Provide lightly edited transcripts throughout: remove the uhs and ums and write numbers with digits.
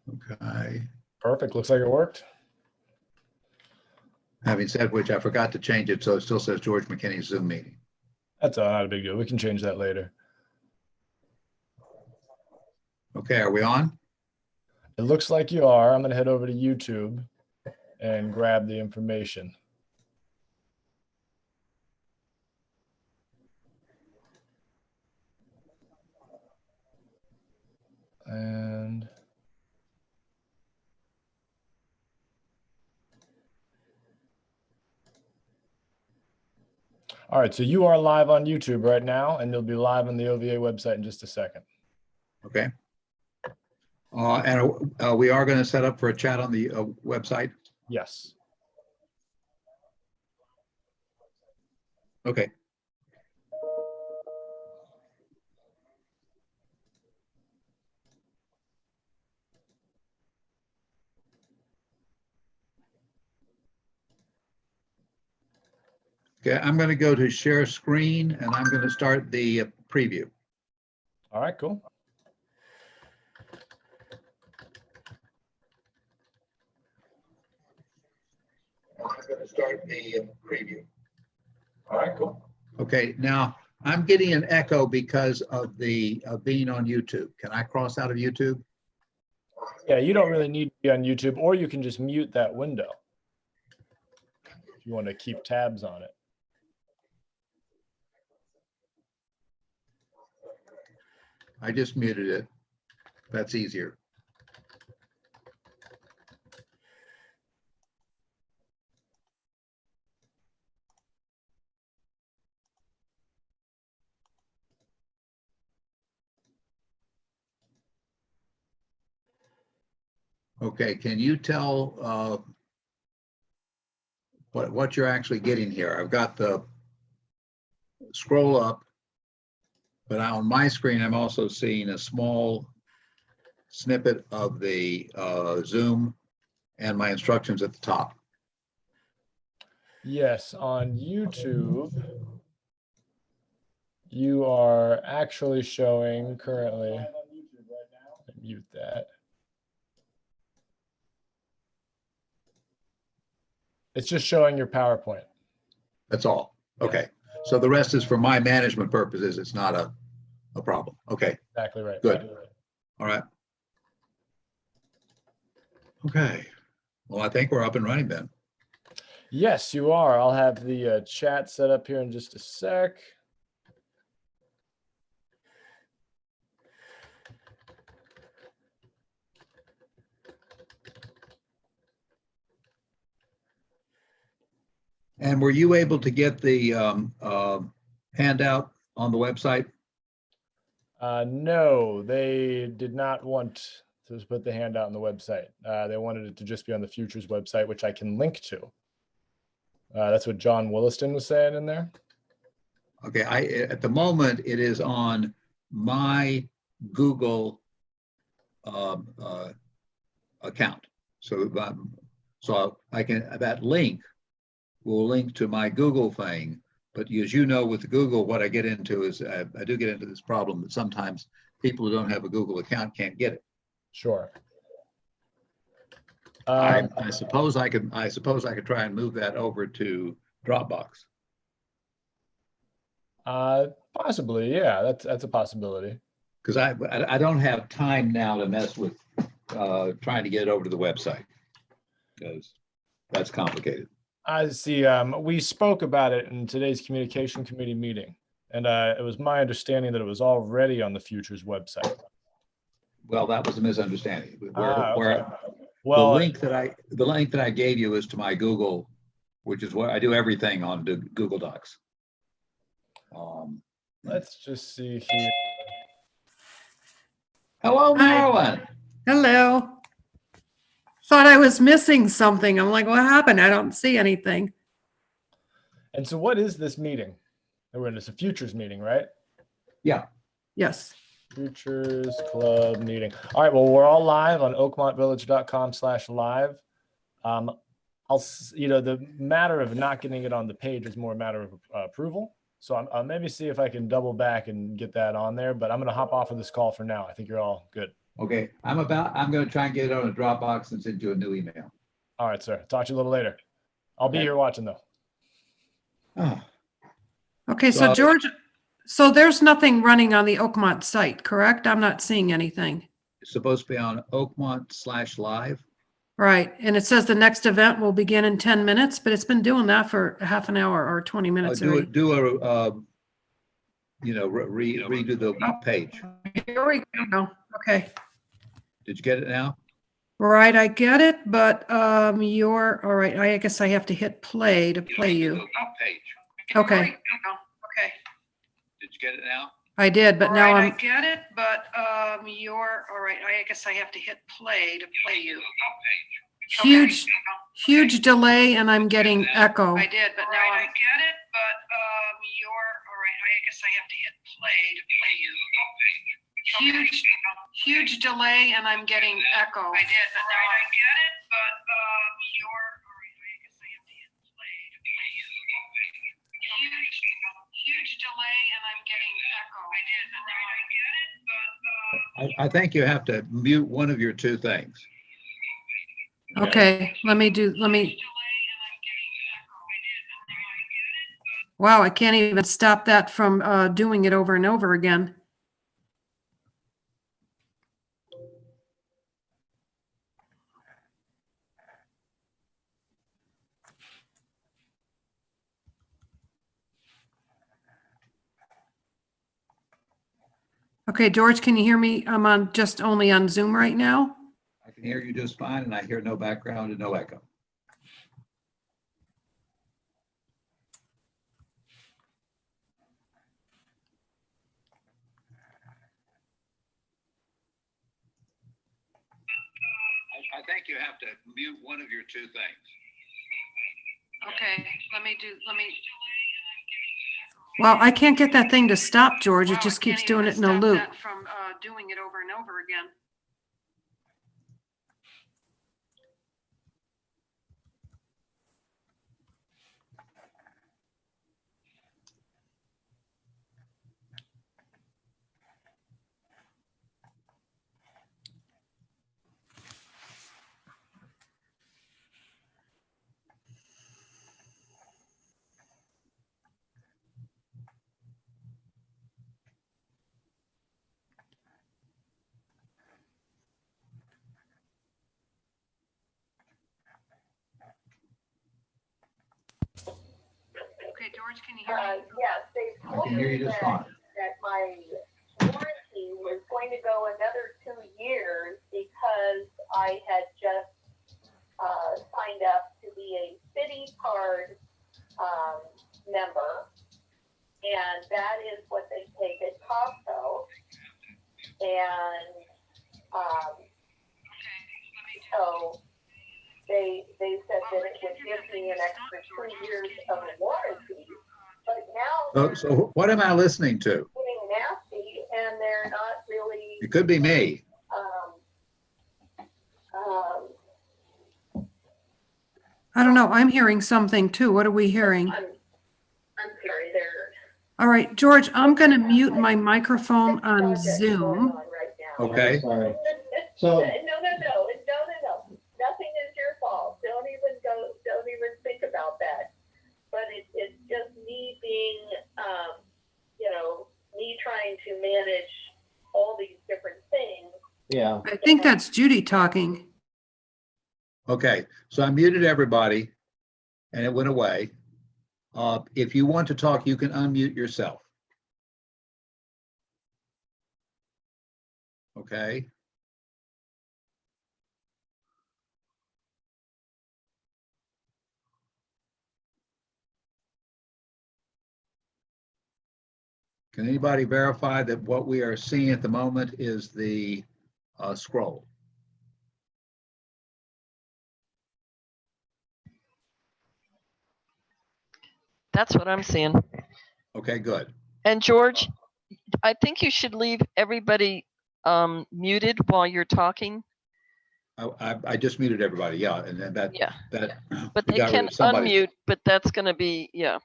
Okay. Perfect. Looks like it worked. Having said which, I forgot to change it, so it still says George McKinney's Zoom meeting. That's not a big deal. We can change that later. Okay, are we on? It looks like you are. I'm going to head over to YouTube and grab the information. And all right, so you are live on YouTube right now, and you'll be live on the OVA website in just a second. Okay. And we are going to set up for a chat on the website. Yes. Okay. Okay, I'm going to go to share screen and I'm going to start the preview. All right, cool. I'm going to start the preview. All right, cool. Okay, now I'm getting an echo because of the being on YouTube. Can I cross out of YouTube? Yeah, you don't really need to be on YouTube, or you can just mute that window if you want to keep tabs on it. I just muted it. That's easier. Okay, can you tell what you're actually getting here? I've got the scroll up, but on my screen, I'm also seeing a small snippet of the Zoom and my instructions at the top. Yes, on YouTube, you are actually showing currently. Mute that. It's just showing your PowerPoint. That's all. Okay. So the rest is for my management purposes. It's not a problem. Okay. Exactly right. Good. All right. Okay. Well, I think we're up and running then. Yes, you are. I'll have the chat set up here in just a sec. And were you able to get the handout on the website? No, they did not want to put the handout on the website. They wanted it to just be on the Futures website, which I can link to. That's what John Williston was saying in there. Okay, at the moment it is on my Google account. So I can, that link will link to my Google thing. But as you know, with Google, what I get into is I do get into this problem that sometimes people who don't have a Google account can't get it. Sure. I suppose I could try and move that over to Dropbox. Possibly, yeah, that's a possibility. Because I don't have time now to mess with trying to get it over to the website, because that's complicated. I see. We spoke about it in today's communication committee meeting, and it was my understanding that it was already on the Futures website. Well, that was a misunderstanding. Okay. Well, the link that I gave you is to my Google, which is where I do everything on Google Docs. Let's just see here. Hello, Marilyn. Hello. Thought I was missing something. I'm like, what happened? I don't see anything. And so what is this meeting? It's a Futures meeting, right? Yeah. Yes. Futures Club meeting. All right, well, we're all live on oakmontvillage.com/live. The matter of not getting it on the page is more a matter of approval. So I'll maybe see if I can double back and get that on there, but I'm going to hop off of this call for now. I think you're all good. Okay, I'm going to try and get it on a Dropbox and send you a new email. All right, sir. Talk to you a little later. I'll be Okay. here watching though. Oh, Okay, so So- George, so there's nothing running on the Oakmont site, correct? I'm not seeing anything. it's supposed to be on Oakmont/live. Right, and it says the next event will begin in 10 minutes, but it's been doing that for half an hour or 20 minutes Do already. redo the page. Here we go. Okay, Did you get it now? right, I get it, but you're, all right, I guess I have to hit play to play you. Page. Okay, Okay. Did you get it now? I did, but now I I'm, get it, but you're, all right, I guess I have to hit play to play you. huge delay and I'm getting echo. I did, but now I get it, but you're, all right, I guess I have to hit play to play you. Huge delay and I'm getting echo. I did, but now I get it, but you're, all right, I guess I have to hit play to play you. Huge delay and I'm getting echo. I did, but now I get it, but I think you have to mute one of your two things. Okay, wow, I can't even stop that from doing it over and over again. Okay, George, can you hear me? I'm on just only on Zoom right now. I can hear you just fine and I hear no background and no echo. I think you have to mute one of your two things. Okay, let me. Well, I can't get that thing to stop, George. It Wow, just I keeps can't doing even it in a stop loop. that from doing it over and over again. Okay, George, can you hear me? Yes, they I told can hear you me just fine. that my warranty was going to go another 2 years because I had just signed up to be a city card member, and that is what they take at Costco. And so they said that it would give me an extra 2 years of warranty, but now So what am I listening to? getting nasty and they're not really It could be me. I don't know. I'm hearing something too. What are we hearing? I'm sorry, they're All right, George, I'm going to mute my microphone on Zoom. right now. Okay. Sorry. So, No. Nothing is your fault. Don't even think about that. But it's just me being, me trying to manage all these different things. yeah, I think that's Judy talking. Okay, so I muted everybody and it went away. If you want to talk, you can unmute yourself. Okay. Can anybody verify that what we are seeing at the moment is the scroll? That's what I'm seeing. Okay, good. And George, I think you should leave everybody muted while you're talking. I just muted everybody, yeah, and then that Yeah, that. but we they got rid can of somebody. unmute, but that's going to be, yeah.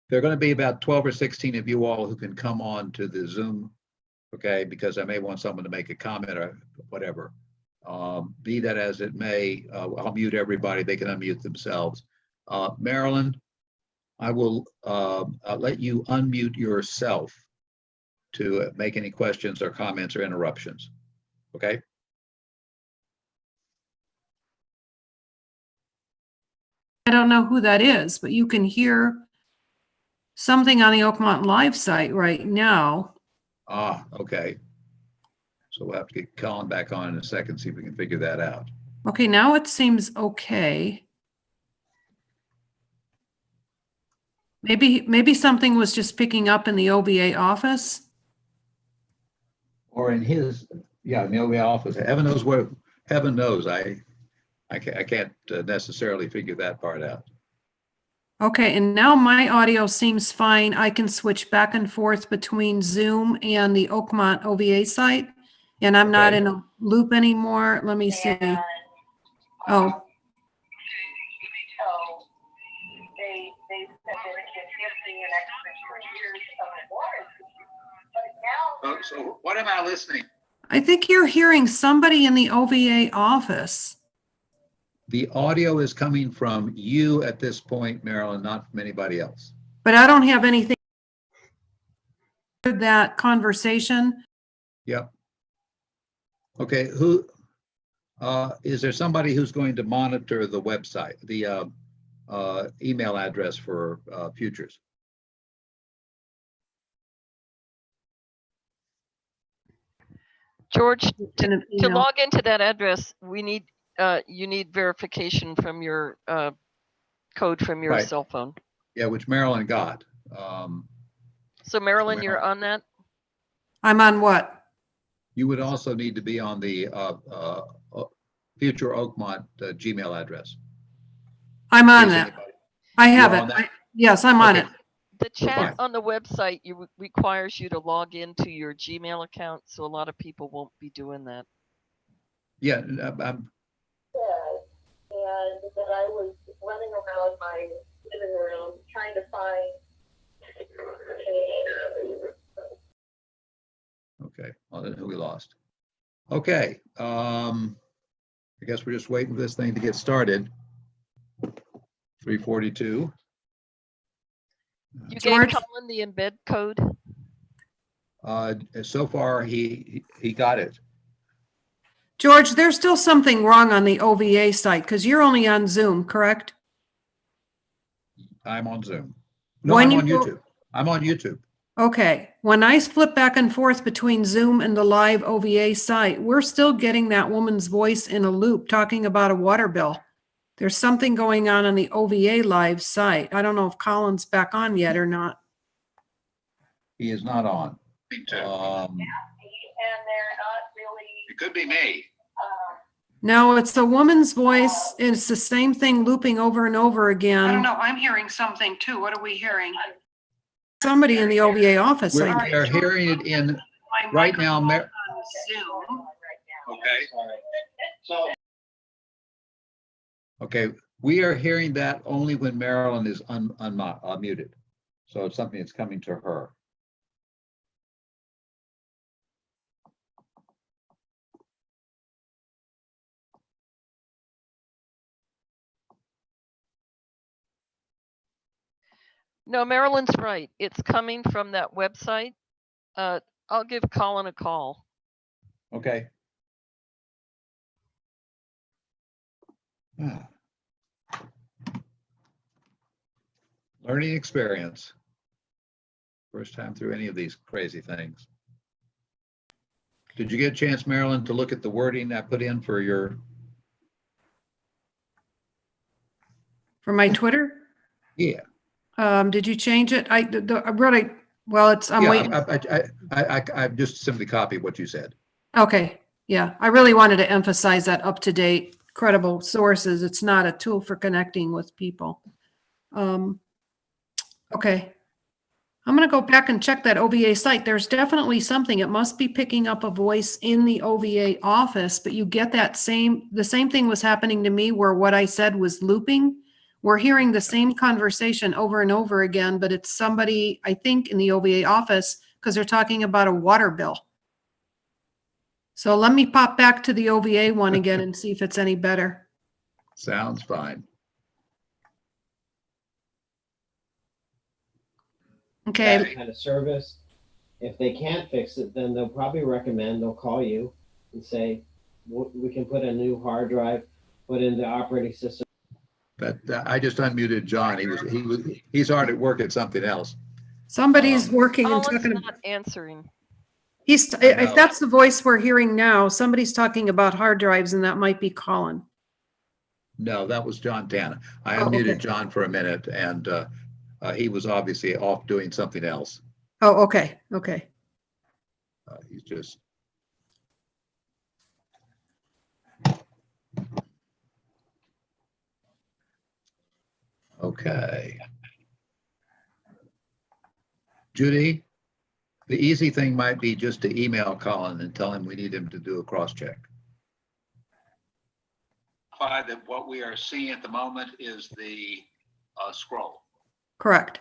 There are going to be about 12 or 16 of you all who can come on to the Zoom okay, because I may want someone to make a comment or whatever. Be that as it may, I'll mute everybody. They can unmute themselves. Marilyn, I will I'll let you unmute yourself to make any questions or comments or interruptions. Okay? I don't know who that is, but you can hear something on the Oakmont Live site right now. Ah, okay. So we'll have to get Colin back on in a second, see if we can figure that out. Okay, now it seems okay. Maybe something was just picking up in the OVA office. Or in his, yeah, in the OVA office. Heaven knows where, heaven knows. I can't necessarily figure that part out. Okay, and now my audio seems fine. I can switch back and forth between Zoom and the Oakmont OVA site, and I'm not Okay. in a loop anymore. Let me see. And, Oh, so they said that it would give me an extra 2 years of warranty. But now So what am I listening? I think you're hearing somebody in the OVA office. The audio is coming from you at this point, Marilyn, not from anybody else. But I don't have anything with that conversation. Yep. Okay, who, is there somebody who's going to monitor the website, the email address for futures? George, In an to email. log into that address, we need, you need verification from your code from your Right. cell phone. Yeah, which Marilyn got. So Marilyn, Well- you're on that? I'm on what? You would also need to be on the Future Oakmont Gmail address. I'm on Is that. anybody- I have You're it. on that? Yes, I'm on Okay. it. The chat Fine. on the website requires you to log into your Gmail account, so a lot of people won't be doing that. Yeah, said, and that I was running around my living room trying to find okay, well, then who we lost? Okay, I guess we're just waiting for this thing to get started. 3:42. You George? gave Colin the embed code? So far, he got it. George, there's still something wrong on the OVA site because you're only on Zoom, correct? I'm on Zoom. No, When I'm you on go- YouTube. I'm on YouTube. Okay, when I flip back and forth between Zoom and the live OVA site, we're still getting that woman's voice in a loop talking about a water bill. There's something going on the OVA live site. I don't know if Colin's back on yet or not. He is not on. and they're not really. It could be me. No, it's a woman's voice. It's the same thing looping over and over again. I don't know. I'm hearing something too. What are we hearing? Somebody in the OVA office. We I are hearing it in right now. Zoom. Okay. Okay, we are hearing that only when Marilyn is unmuted. So it's something that's coming to her. No, Marilyn's right. It's coming from that website. I'll give Colin a call. Okay. Learning experience. First time through any of these crazy things. Did you get a chance, Marilyn, to look at the wording I put in for your? For my Twitter? Yeah. Did you change it? I really, well, I'm waiting. I just simply copied what you said. Okay, yeah, I really wanted to emphasize that up-to-date, credible sources. It's not a tool for connecting with people. Okay. I'm gonna go back and check that OVA site. There's definitely something. It must be picking up a voice in the OVA office, but you get the same thing was happening to me where what I said was looping. We're hearing the same conversation over and over again, but it's somebody, I think, in the OVA office because they're talking about a water bill. So let me pop back to the OVA one again and see if it's any better. Sounds fine. Okay, That kind of service. If they can't fix it, then they'll probably recommend, they'll call you and say, we can put a new hard drive, put in the operating system. But I just unmuted John. He's hard at work at something else. somebody's working and Colin's talking. not answering. If know. that's the voice we're hearing now, somebody's talking about hard drives and that might be Colin. No, that was John Tana. I Oh, unmuted okay. John for a minute, and he was obviously off doing something else. Oh, okay, okay. He's just. Okay. Judy, the easy thing might be just to email Colin and tell him we need him to do a cross-check. That what we are seeing at the moment is the scroll. Correct.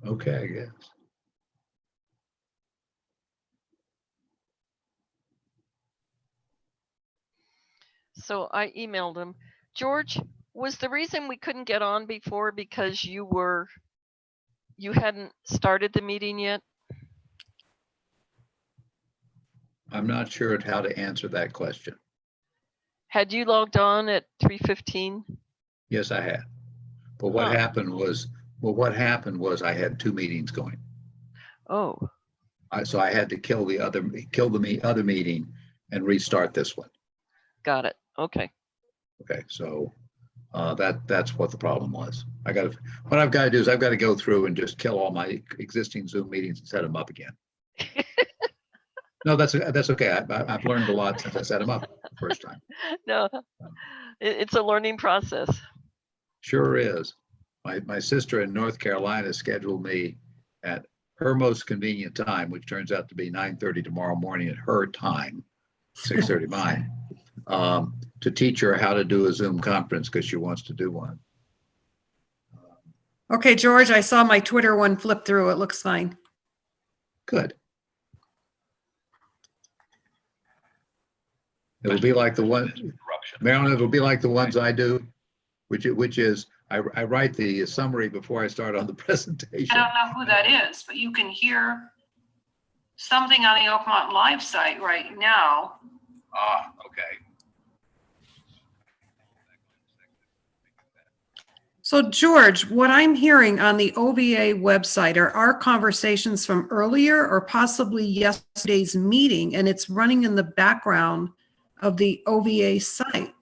Okay, I guess. So I emailed him. George, was the reason we couldn't get on before because you hadn't started the meeting yet? I'm not sure how to answer that question. Had you logged on at 3:15? Yes, I had. But what Huh. happened was, I had two meetings going. Oh, So I had to kill the other meeting and restart this one. got it. Okay. Okay, so that's what the problem was. What I've got to do is I've got to go through and just kill all my existing Zoom meetings and set them up again. No, that's okay. I've learned a lot since I set them up the first time. No, it's a learning process. Sure is. My sister in North Carolina scheduled me at her most convenient time, which turns out to be 9:30 tomorrow morning at her time, 6:30 mine, to teach her how to do a Zoom conference because she wants to do one. Okay, George, I saw my Twitter one flip through. It looks fine. Good. It'll be like the one, Marilyn, it'll be like the ones I do, which is I write the summary before I start on the presentation. I don't know who that is, but you can hear something on the Oakmont Live site right now. Ah, okay. So George, what I'm hearing on the OVA website are our conversations from earlier or possibly yesterday's meeting, and it's running in the background of the OVA site.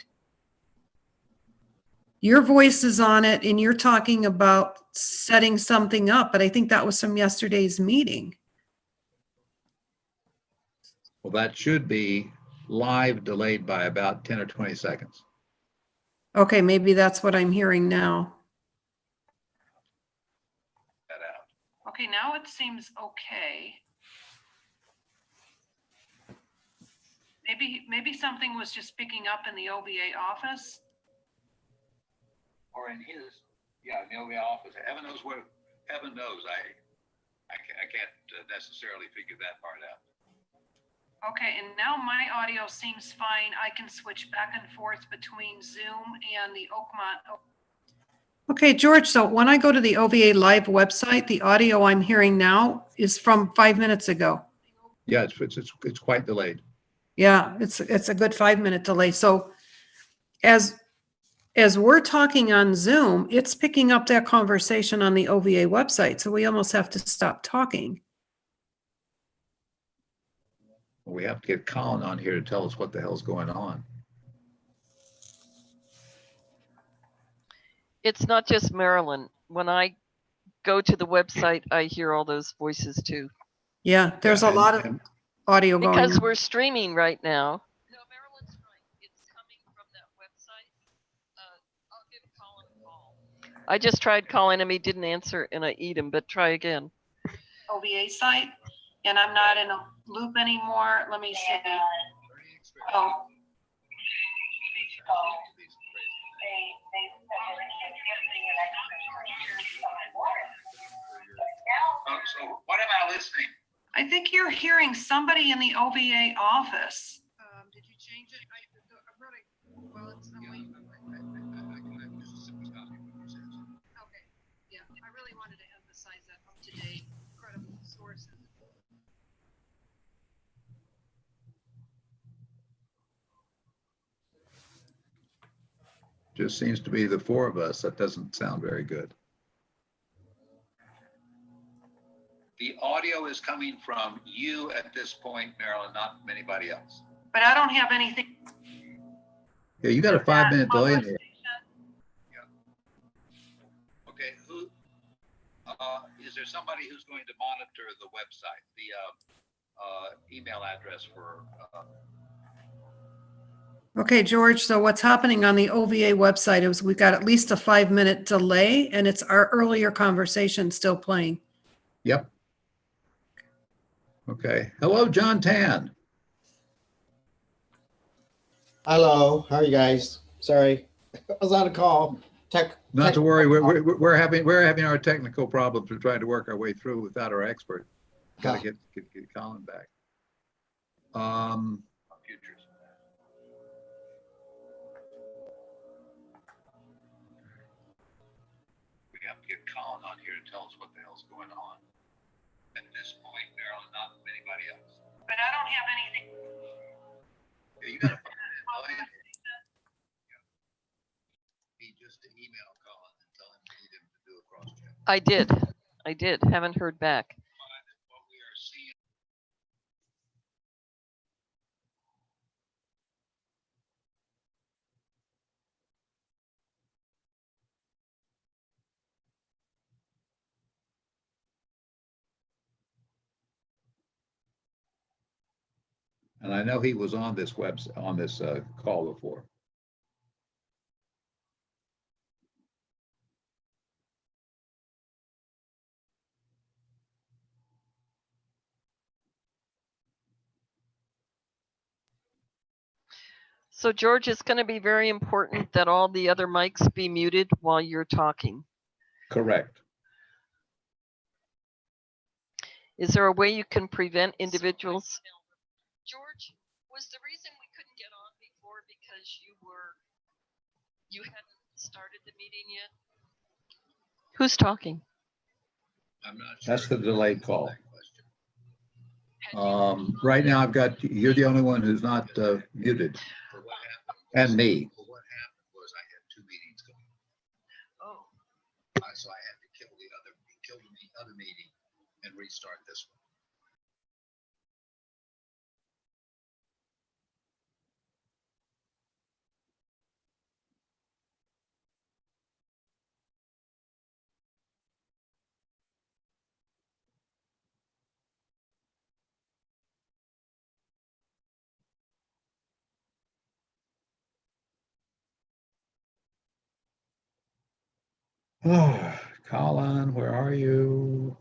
Your voice is on it and you're talking about setting something up, but I think that was from yesterday's meeting. Well, that should be live delayed by about 10 or 20 seconds. Okay, maybe that's what I'm hearing now. Okay, now it seems okay. Maybe something was just picking up in the OVA office. Or in his, in the OVA office. Heaven knows. I can't necessarily figure that part out. Okay, and now my audio seems fine. I can switch back and forth between Zoom and the Oakmont. Okay, George, so when I go to the OVA Live website, the audio I'm hearing now is from 5 minutes ago. Yeah, it's quite delayed. Yeah, it's a good 5-minute delay. So as we're talking on Zoom, it's picking up that conversation on the OVA website. So we almost have to stop talking. We have to get Colin on here to tell us what the hell's going on. It's not just Maryland. When I go to the website, I hear all those voices too. Yeah, there's Yeah, a lot of audio going Because on. we're streaming right now. No, Marilyn's right. It's coming from that website. I'll give Colin a call. I just tried calling him. He didn't answer, and I eat him. But try again. OVA site, and I'm not in a loop anymore. Let me see. Oh, So what am I listening? I think you're hearing somebody in the OVA office. Did you change it? Well, it's not. Okay. Yeah, I really wanted to emphasize that up-to-date, credible sources. Just seems to be the four of us. That doesn't sound very good. The audio is coming from you at this point, Marilyn, not from anybody else. But I don't have anything. Yeah, you got a 5-minute delay in there. Conversation. Yeah. Okay, is there somebody who's going to monitor the website, the email address for? Okay, George, so what's happening on the OVA website is we've got at least a 5-minute delay, and it's our earlier conversation still playing. Yep. Okay. Hello, John Tan. Hello, how are you guys? Sorry, I was on a call. Not to worry. We're having our technical problems. We're trying to work our way through without our expert. Got to get Colin back. Futures. We have to get Colin on here to tell us what the hell's going on. At this point, Marilyn, not from anybody else. But I don't have anything. Yeah, you got to find it. He just email Colin and tell him we need him to do a cross check. I did. Haven't heard back. What we are seeing. And I know he was on this call before. So George, it's going to be very important that all the other mics be muted while you're talking. Correct. Is there a way you can prevent individuals? George, was the reason we couldn't get on before because you hadn't started the meeting yet? Who's talking? I'm not sure. That's the delayed call. Right now you're the only one who's not muted. And me. What happened was I had 2 meetings going. Oh. So I had to kill the other meeting and restart this one. Oh, Colin, where are you?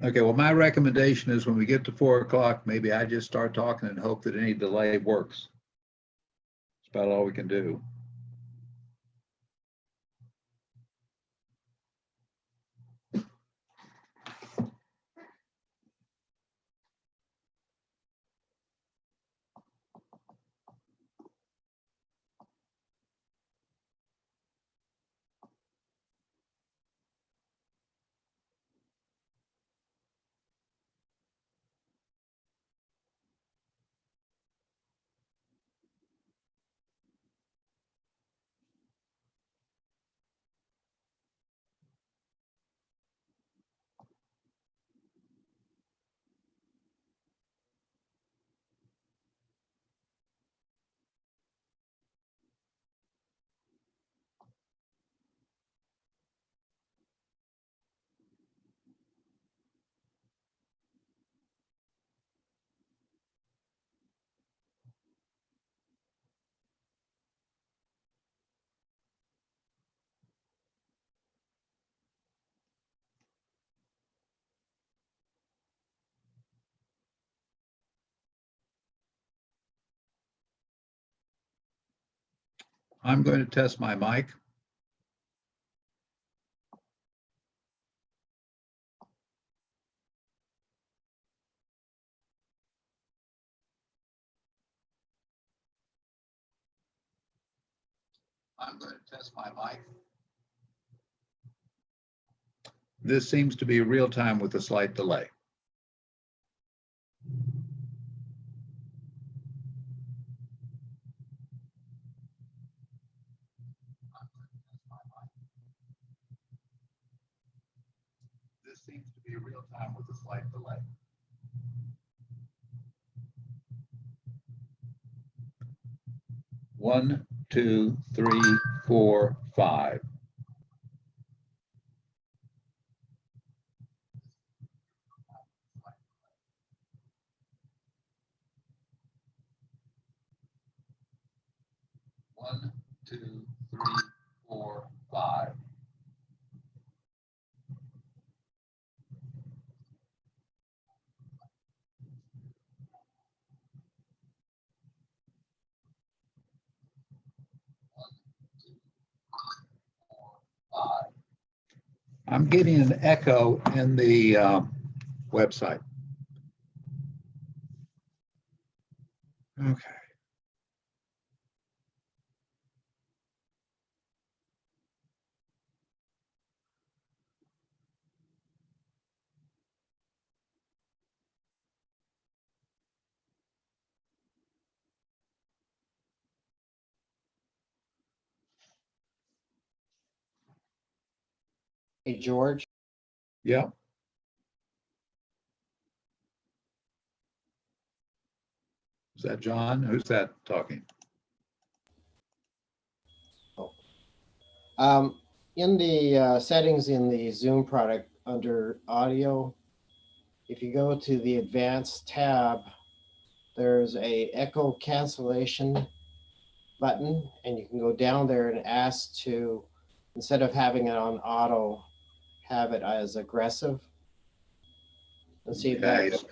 Okay, well, my recommendation is when we get to 4 o'clock, maybe I just start talking and hope that any delay works. That's about all we can do. I'm going to test my mic. I'm going to test my mic. This seems to be real time with a slight delay. This seems to be real time with a slight delay. One, two, three, four, five. One, two, three, four, five. I'm getting an echo in the website. Okay. Hey, George. Yeah. Is that John? Who's that talking? In the settings in the Zoom product under audio, if you go to the advanced tab, there's a echo cancellation button, and you can go down there and ask to, instead of having it on auto, have it as aggressive. And see if Okay. that.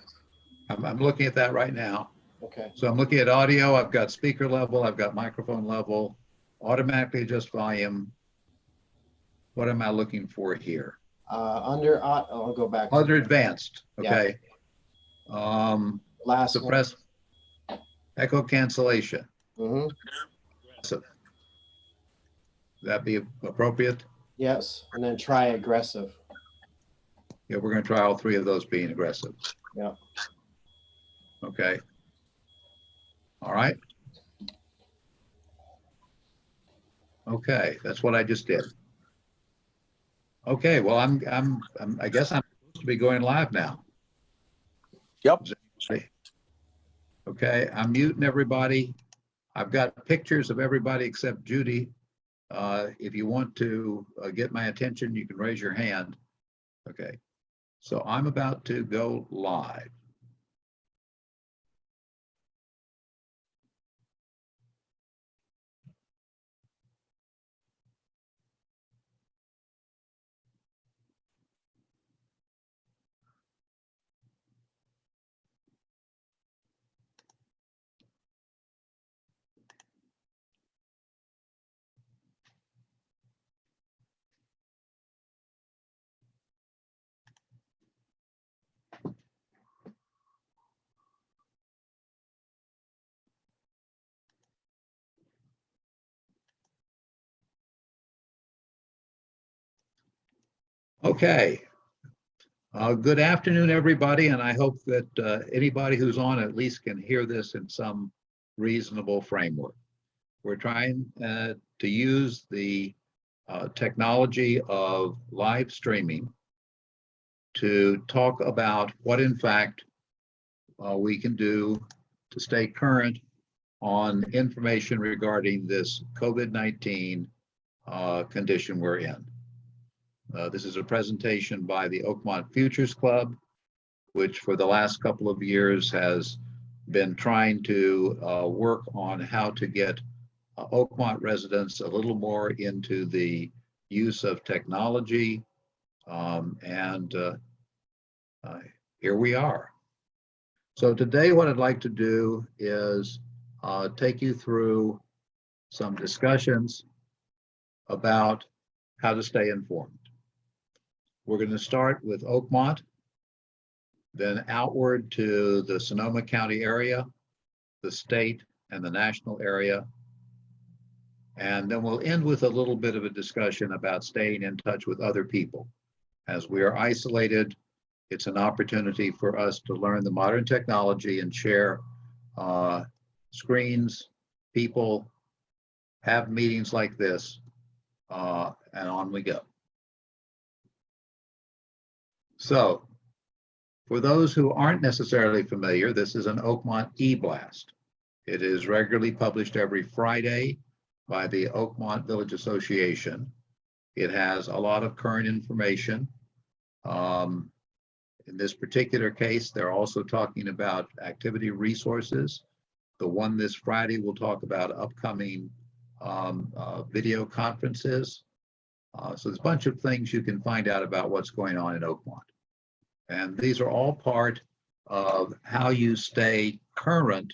I'm looking at that right now. Okay. So I'm looking at audio. I've got speaker level. I've got microphone level. Automatically adjust volume. What am I looking for here? I'll go back to Other advanced. Okay. last one. Suppress echo cancellation. Mm-hmm. So that be appropriate? Yes, and then try aggressive. Yeah, we're going to try all three of those being aggressive. Yeah. Okay. All right. Okay, that's what I just did. Okay, well, I guess I'm supposed to be going live now. Yep. Okay, I'm muting everybody. I've got pictures of everybody except Judy. If you want to get my attention, you can raise your hand. Okay, so I'm about to go live. Okay. Good afternoon, everybody, and I hope that anybody who's on at least can hear this in some reasonable framework. We're trying to use the technology of live streaming to talk about what, in fact, we can do to stay current on information regarding this COVID-19 condition we're in. This is a presentation by the Oakmont Futures Club, which for the last couple of years has been trying to work on how to get Oakmont residents a little more into the use of technology. Here we are. So today what I'd like to do is take you through some discussions about how to stay informed. We're going to start with Oakmont, then outward to the Sonoma County area, the state and the national area. And then we'll end with a little bit of a discussion about staying in touch with other people. As we are isolated, it's an opportunity for us to learn the modern technology and share screens, people, have meetings like this, and on we go. So, for those who aren't necessarily familiar, this is an Oakmont e-blast. It is regularly published every Friday by the Oakmont Village Association. It has a lot of current information. In this particular case, they're also talking about activity resources. The one this Friday will talk about upcoming video conferences. So there's a bunch of things you can find out about what's going on in Oakmont. And these are all part of how you stay current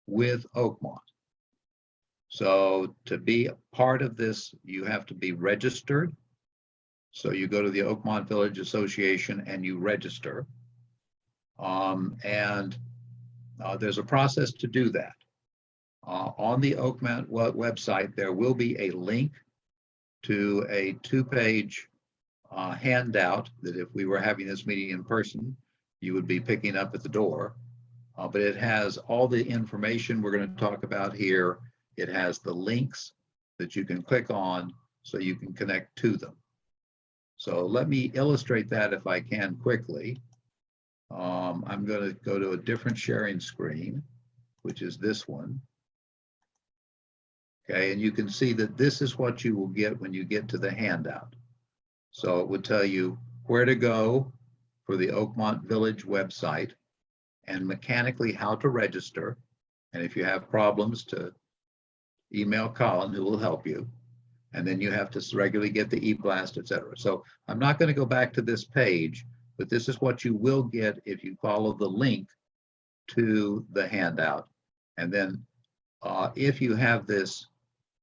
with Oakmont. So to be a part of this, you have to be registered. So you go to the Oakmont Village Association and you register. There's a process to do that. On the Oakmont website, there will be a link to a 2-page handout that if we were having this meeting in person, you would be picking up at the door. But it has all the information we're going to talk about here. It has the links that you can click on so you can connect to them. So let me illustrate that if I can quickly. I'm going to go to a different sharing screen, which is this one. Okay, and you can see that this is what you will get when you get to the handout. So it would tell you where to go for the Oakmont Village website and mechanically how to register. And if you have problems, to email Colin, who will help you. And then you have to regularly get the e-blast, etc. So I'm not going to go back to this page, but this is what you will get if you follow the link to the handout. And then if you have this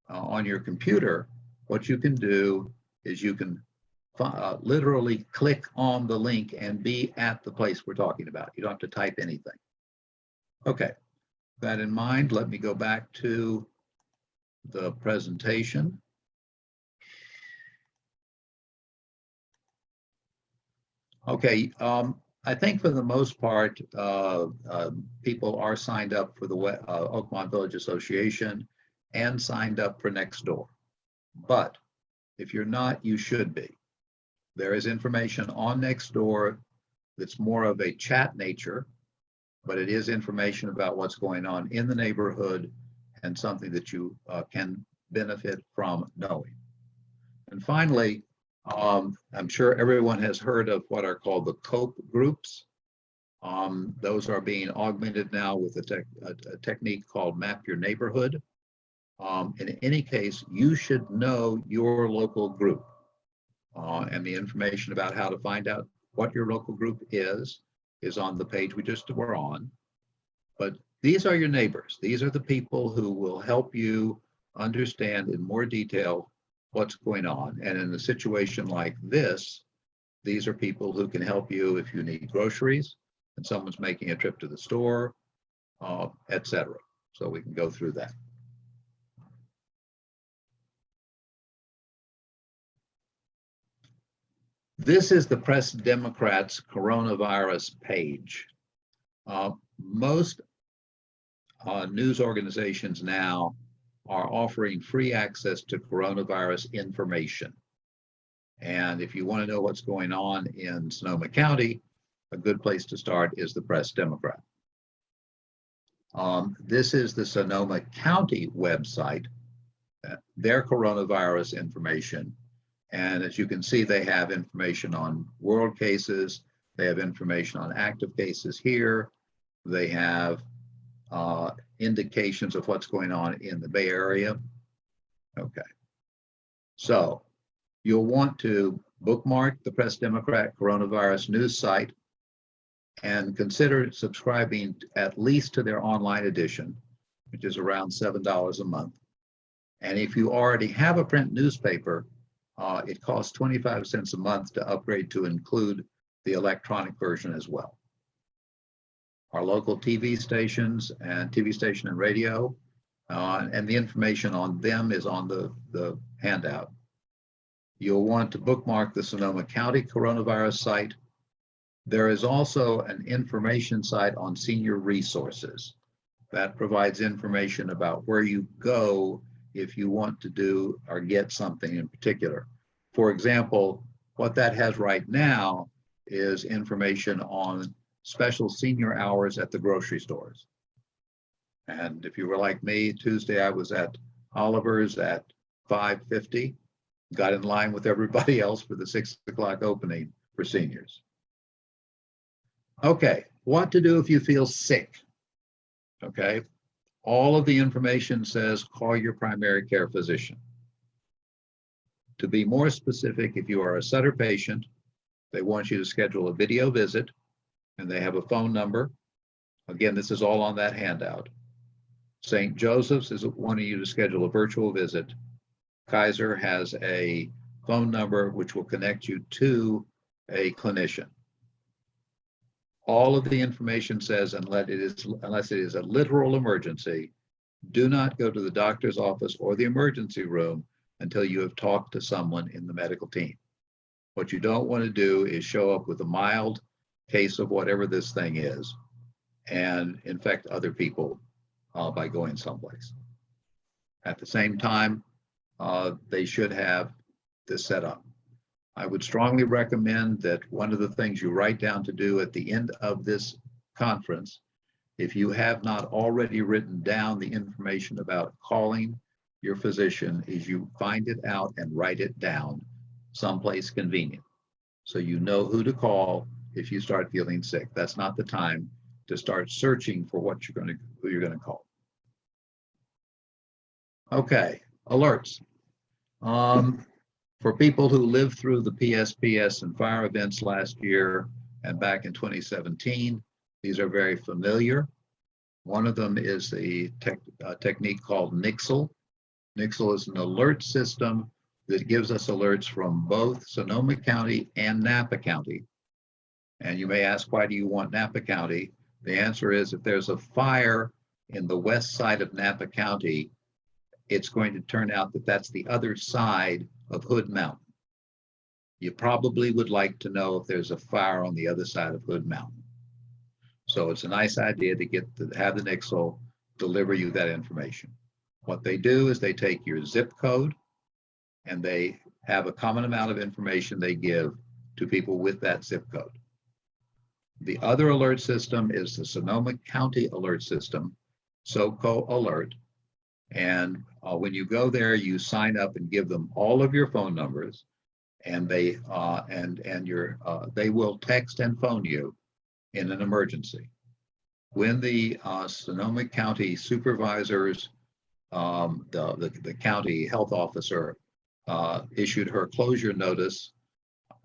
on your computer, what you can do is you can literally click on the link and be at the place we're talking about. You don't have to type anything. Okay, with that in mind, let me go back to the presentation. Okay, I think for the most part, people are signed up for the Oakmont Village Association and signed up for Nextdoor. But if you're not, you should be. There is information on Nextdoor that's more of a chat nature, but it is information about what's going on in the neighborhood and something that you can benefit from knowing. And finally, I'm sure everyone has heard of what are called the COPE groups. Those are being augmented now with a technique called Map Your Neighborhood. In any case, you should know your local group. And the information about how to find out what your local group is on the page we just were on. But these are your neighbors. These are the people who will help you understand in more detail what's going on. And in a situation like this, these are people who can help you if you need groceries and someone's making a trip to the store, etc. So we can go through that. This is the Press Democrats coronavirus page. Most news organizations now are offering free access to coronavirus information. And if you want to know what's going on in Sonoma County, a good place to start is the Press Democrat. This is the Sonoma County website, their coronavirus information. And as you can see, they have information on world cases. They have information on active cases here. They have indications of what's going on in the Bay Area. Okay. So you'll want to bookmark the Press Democrat coronavirus news site and consider subscribing at least to their online edition, which is around $7 a month. And if you already have a print newspaper, it costs 25 cents a month to upgrade to include the electronic version as well. Our local TV stations and TV station and radio, and the information on them is on the handout. You'll want to bookmark the Sonoma County coronavirus site. There is also an information site on senior resources that provides information about where you go if you want to do or get something in particular. For example, what that has right now is information on special senior hours at the grocery stores. And if you were like me, Tuesday I was at Oliver's at 5:50, got in line with everybody else for the 6 o'clock opening for seniors. Okay, what to do if you feel sick? Okay, all of the information says call your primary care physician. To be more specific, if you are a Sutter patient, they want you to schedule a video visit, and they have a phone number. Again, this is all on that handout. St. Joseph's is wanting you to schedule a virtual visit. Kaiser has a phone number which will connect you to a clinician. All of the information says, unless it is a literal emergency, do not go to the doctor's office or the emergency room until you have talked to someone in the medical team. What you don't want to do is show up with a mild case of whatever this thing is and infect other people by going someplace. At the same time, they should have this set up. I would strongly recommend that one of the things you write down to do at the end of this conference, if you have not already written down the information about calling your physician, is you find it out and write it down someplace convenient, so you know who to call if you start feeling sick. That's not the time to start searching for who you're going to call. Okay, alerts. For people who lived through the PSPS and fire events last year and back in 2017, these are very familiar. One of them is the technique called Nixle. Nixle is an alert system that gives us alerts from both Sonoma County and Napa County. And you may ask, why do you want Napa County? The answer is, if there's a fire in the west side of Napa County, it's going to turn out that that's the other side of Hood Mountain. You probably would like to know if there's a fire on the other side of Hood Mountain. So it's a nice idea to have the Nixle deliver you that information. What they do is they take your zip code and they have a common amount of information they give to people with that zip code. The other alert system is the Sonoma County Alert System, SoCo Alert. And when you go there, you sign up and give them all of your phone numbers, and they will text and phone you in an emergency. When the Sonoma County supervisors, the county health officer issued her closure notice,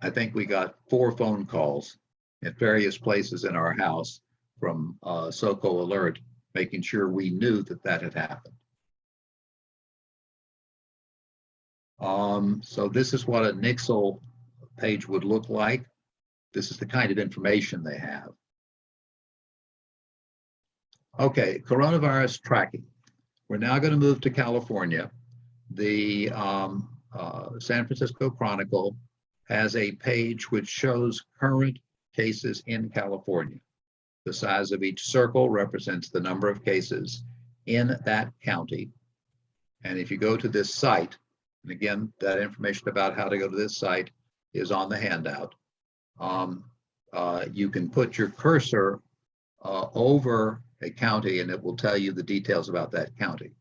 I think we got 4 phone calls at various places in our house from SoCo Alert, making sure we knew that had happened. So this is what a Nixle page would look like. This is the kind of information they have. Okay, coronavirus tracking. We're now going to move to California. The San Francisco Chronicle has a page which shows current cases in California. The size of each circle represents the number of cases in that county. And if you go to this site, and again, that information about how to go to this site is on the handout. You can put your cursor over a county and it will tell you the details about that county.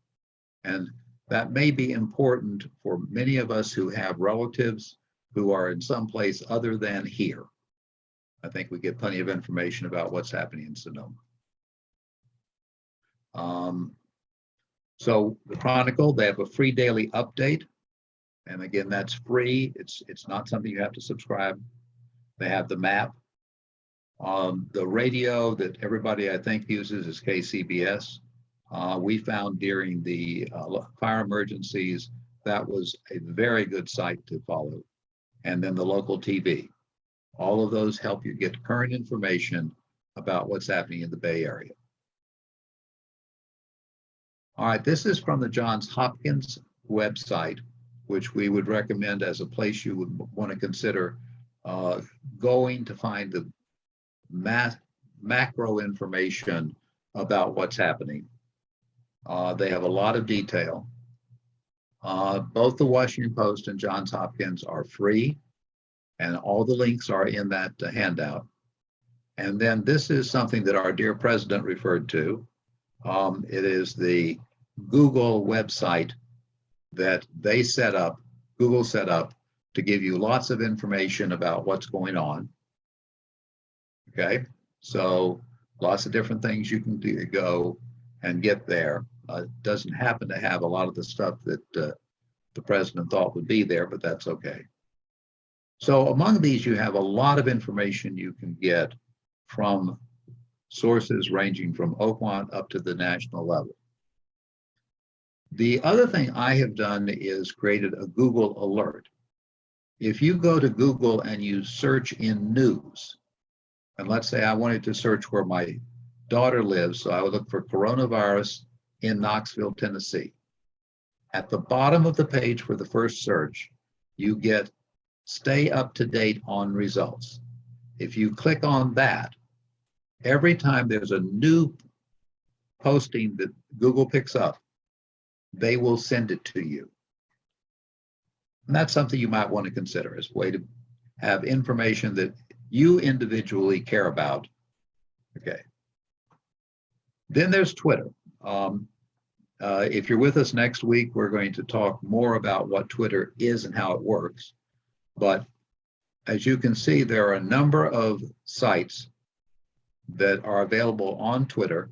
And that may be important for many of us who have relatives who are in some place other than here. I think we get plenty of information about what's happening in Sonoma. So the Chronicle, they have a free daily update. And again, that's free. It's not something you have to subscribe. They have the map. The radio that everybody I think uses is KCBS. We found during the fire emergencies, that was a very good site to follow. And then the local TV. All of those help you get current information about what's happening in the Bay Area. All right, this is from the Johns Hopkins website, which we would recommend as a place you would want to consider going to find the macro information about what's happening. They have a lot of detail. Both the Washington Post and Johns Hopkins are free, and all the links are in that handout. And then this is something that our dear president referred to. It is the Google website that they set up, Google set up to give you lots of information about what's going on. Okay, so lots of different things you can do, go and get there. It doesn't happen to have a lot of the stuff that the president thought would be there, but that's okay. So among these, you have a lot of information you can get from sources ranging from OQUANT up to the national level. The other thing I have done is created a Google alert. If you go to Google and you search in news, and let's say I wanted to search where my daughter lives, so I would look for coronavirus in Knoxville, Tennessee. At the bottom of the page for the first search, you get stay up to date on results. If you click on that, every time there's a new posting that Google picks up, they will send it to you. And that's something you might want to consider as a way to have information that you individually care about. Okay. Then there's Twitter. If you're with us next week, we're going to talk more about what Twitter is and how it works. But as you can see, there are a number of sites that are available on Twitter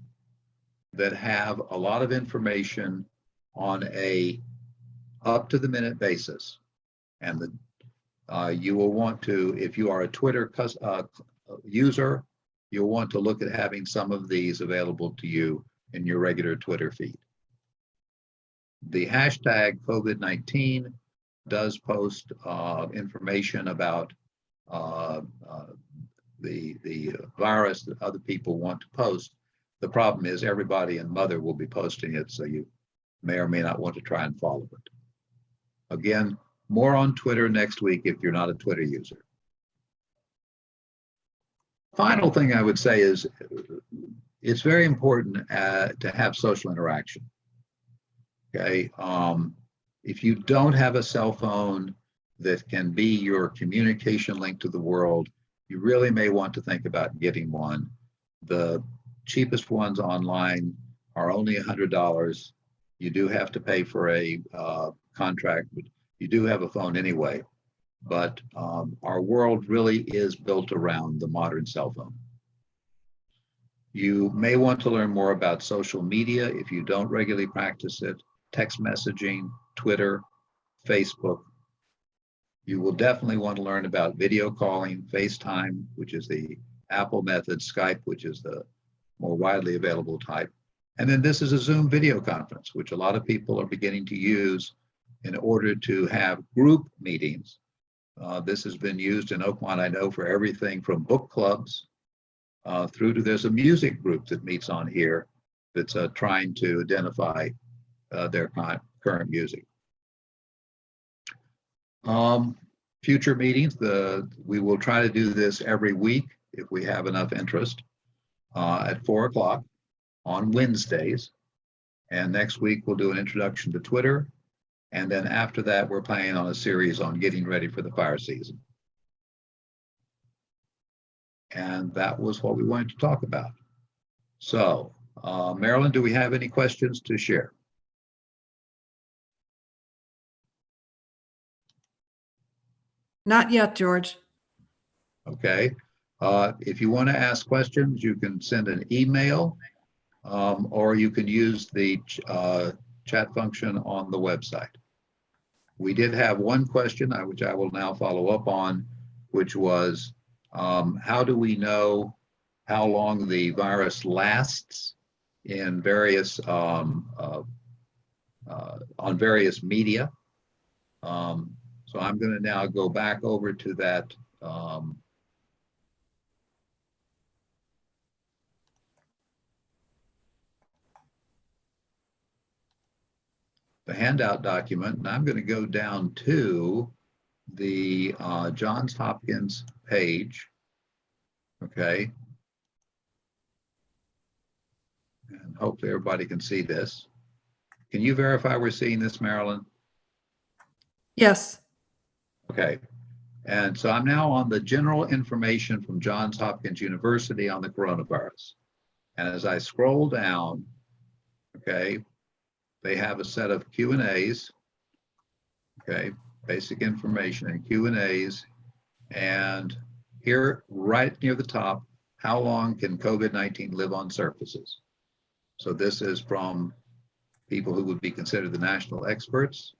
that have a lot of information on a up-to-the-minute basis. And you will want to, if you are a Twitter user, you'll want to look at having some of these available to you in your regular Twitter feed. The hashtag COVID-19 does post information about the virus that other people want to post. The problem is everybody and mother will be posting it, so you may or may not want to try and follow it. Again, more on Twitter next week if you're not a Twitter user. Final thing I would say is it's very important to have social interaction. Okay, if you don't have a cell phone that can be your communication link to the world, you really may want to think about getting one. The cheapest ones online are only $100. You do have to pay for a contract, but you do have a phone anyway. But our world really is built around the modern cell phone. You may want to learn more about social media if you don't regularly practice it, text messaging, Twitter, Facebook. You will definitely want to learn about video calling, FaceTime, which is the Apple method, Skype, which is the more widely available type. And then this is a Zoom video conference, which a lot of people are beginning to use in order to have group meetings. This has been used in Oakmont, I know, for everything from book clubs through to there's a music group that meets on here that's trying to identify their current music. Future meetings, we will try to do this every week if we have enough interest at 4 o'clock on Wednesdays. And next week we'll do an introduction to Twitter. And then after that, we're planning on a series on getting ready for the fire season. And that was what we wanted to talk about. So, Marilyn, do we have any questions to share? Not yet, George. Okay. If you want to ask questions, you can send an email or you can use the chat function on the website. We did have one question, which I will now follow up on, which was, how do we know how long the virus lasts in various, on various media. So I'm going to now go back over to that the handout document, and I'm going to go down to the Johns Hopkins page. Okay. And hopefully everybody can see this. Can you verify we're seeing this, Marilyn? Yes. Okay. And so I'm now on the general information from Johns Hopkins University on the coronavirus. And as I scroll down, okay, they have a set of Q&As, okay, basic information and Q&As. And here, right near the top, how long can COVID-19 live on surfaces? So this is from people who would be considered the national experts.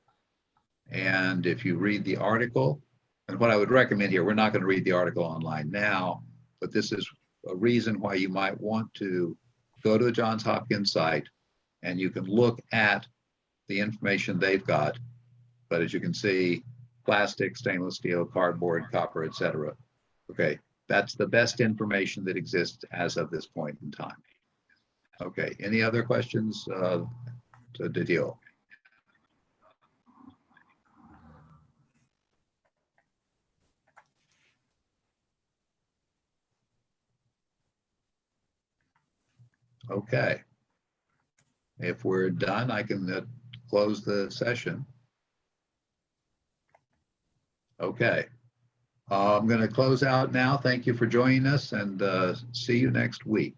And if you read the article, and what I would recommend here, we're not going to read the article online now, but this is a reason why you might want to go to the Johns Hopkins site and you can look at the information they've got. But as you can see, plastic, stainless steel, cardboard, copper, etc. Okay, that's the best information that exists as of this point in time. Okay, any other questions to Didio? Okay. If we're done, I can close the session. Okay. I'm going to close out now. Thank you for joining us, and see you next week.